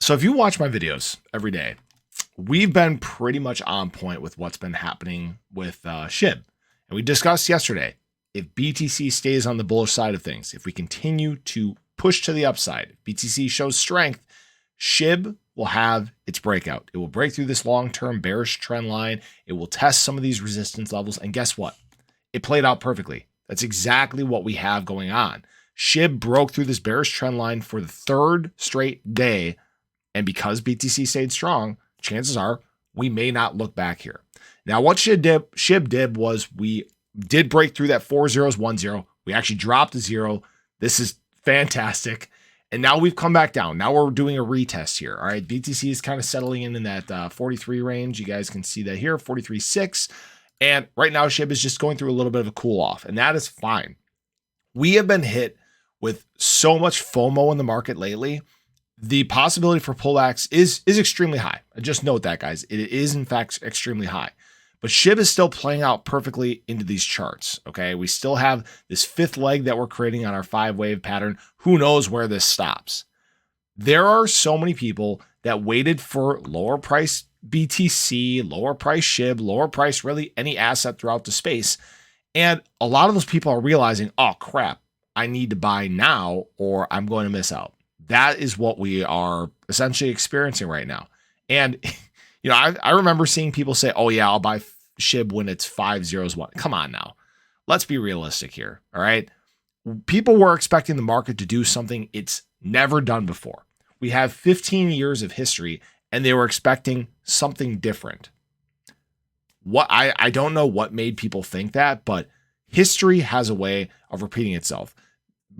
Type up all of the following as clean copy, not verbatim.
So if you watch my videos every day, we've been pretty much on point with what's been happening with SHIB. And we discussed yesterday, if BTC stays on the bullish side of things, if we continue to push to the upside, if BTC shows strength, SHIB will have its breakout. It will break through this long-term bearish trend line. It will test some of these resistance levels. And guess what? It played out perfectly. That's exactly what we have going on. SHIB broke through this bearish trend line for the third straight day. And because BTC stayed strong, chances are we may not look back here. Now, what SHIB did was we did break through that 4 zeros, 1 0. We actually dropped a 0. This is fantastic. And now we've come back down. Now we're doing a retest here. All right. BTC is kind of settling in that 43 range. You guys can see that here, 43.6. And right now, SHIB is just going through a little bit of a cool off, and that is fine. We have been hit with so much FOMO in the market lately. The possibility for pullbacks is extremely high. Just note that, guys. It is, in fact, extremely high. But SHIB is still playing out perfectly into these charts, okay? We still have this fifth leg that we're creating on our 5-wave pattern. Who knows where this stops? There are so many people that waited for lower price BTC, lower price SHIB, lower price really any asset throughout the space. And a lot of those people are realizing, oh, crap, I need to buy now or I'm going to miss out. That is what we are essentially experiencing right now. And, you know, I remember seeing people say, oh, yeah, I'll buy SHIB when it's 5 zeros 1. Come on now. Let's be realistic here. All right. People were expecting the market to do something it's never done before. We have 15 years of history and they were expecting something different. I don't know what made people think that, but history has a way of repeating itself.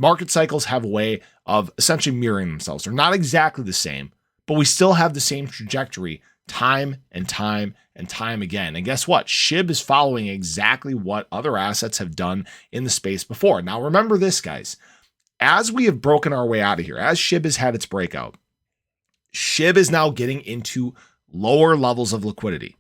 Market cycles have a way of essentially mirroring themselves. They're not exactly the same, but we still have the same trajectory time and time and time again. And guess what? SHIB is following exactly what other assets have done in the space before. Now, remember this, guys. As we have broken our way out of here, as SHIB has had its breakout, SHIB is now getting into lower levels of liquidity.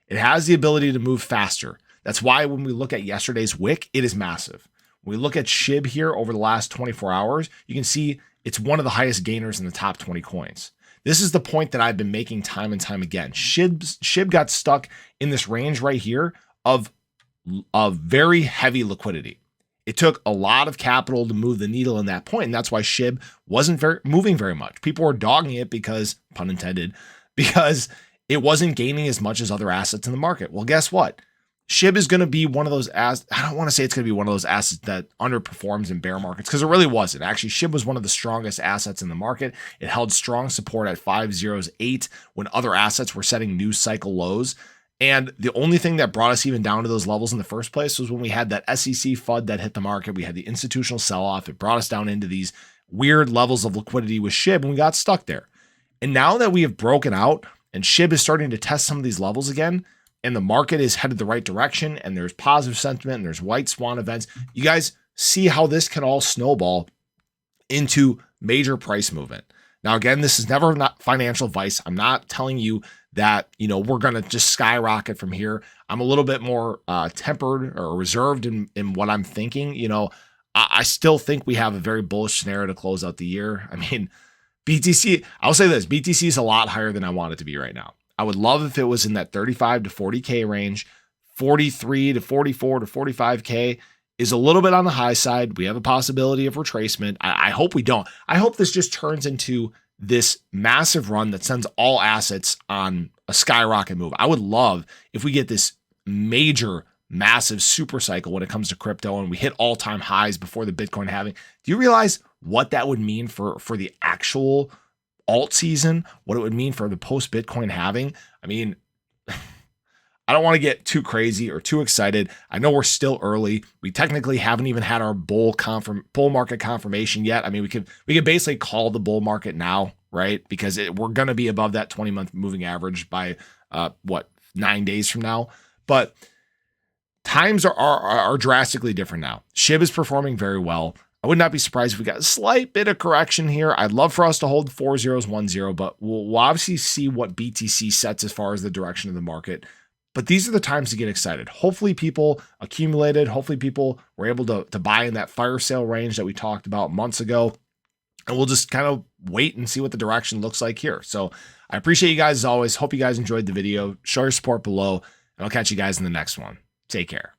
It has the ability to move faster. That's why when we look at yesterday's wick, it is massive. When we look at SHIB here over the last 24 hours, you can see it's one of the highest gainers in the top 20 coins. This is the point that I've been making time and time again. SHIB got stuck in this range right here of very heavy liquidity. It took a lot of capital to move the needle in that point, and that's why SHIB wasn't moving very much. People were dogging it because, pun intended, because it wasn't gaining as much as other assets in the market. Well, guess what? SHIB is going to be one of those I don't want to say it's going to be one of those assets that underperforms in bear markets because it really wasn't. Actually, SHIB was one of the strongest assets in the market. It held strong support at 508 when other assets were setting new cycle lows. And the only thing that brought us even down to those levels in the first place was when we had that SEC FUD that hit the market. We had the institutional sell-off. It brought us down into these weird levels of liquidity with SHIB, and we got stuck there. And now that we have broken out and SHIB is starting to test some of these levels again, and the market is headed the right direction, and there's positive sentiment, and there's white swan events, you guys see how this can all snowball into major price movement. Now, again, this is never not financial advice. I'm not telling you that, you know, we're going to just skyrocket from here. I'm a little bit more tempered or reserved in what I'm thinking. You know, I still think we have a very bullish scenario to close out the year. I mean, BTC, I'll say this, BTC is a lot higher than I want it to be right now. I would love if it was in that 35 to 40K range. 43 to 44 to 45K is a little bit on the high side. We have a possibility of retracement. I hope we don't. I hope this just turns into this massive run that sends all assets on a skyrocket move. I would love if we get this major, massive super cycle when it comes to crypto and we hit all-time highs before the Bitcoin halving. Do you realize what that would mean for the actual alt season, what it would mean for the post-Bitcoin halving? I mean, I don't want to get too crazy or too excited. I know we're still early. We technically haven't even had our bull market confirmation yet. I mean, we could basically call the bull market now, right? Because we're going to be above that 20-month moving average by 9 days from now. But times are drastically different now. SHIB is performing very well. I would not be surprised if we got a slight bit of correction here. I'd love for us to hold 4 zeros, 1 0, but we'll obviously see what BTC sets as far as the direction of the market. But these are the times to get excited. Hopefully people accumulated. Hopefully people were able to buy in that fire sale range that we talked about months ago. And we'll just kind of wait and see what the direction looks like here. So I appreciate you guys as always. Hope you guys enjoyed the video. Show your support below, and I'll catch you guys in the next one. Take care.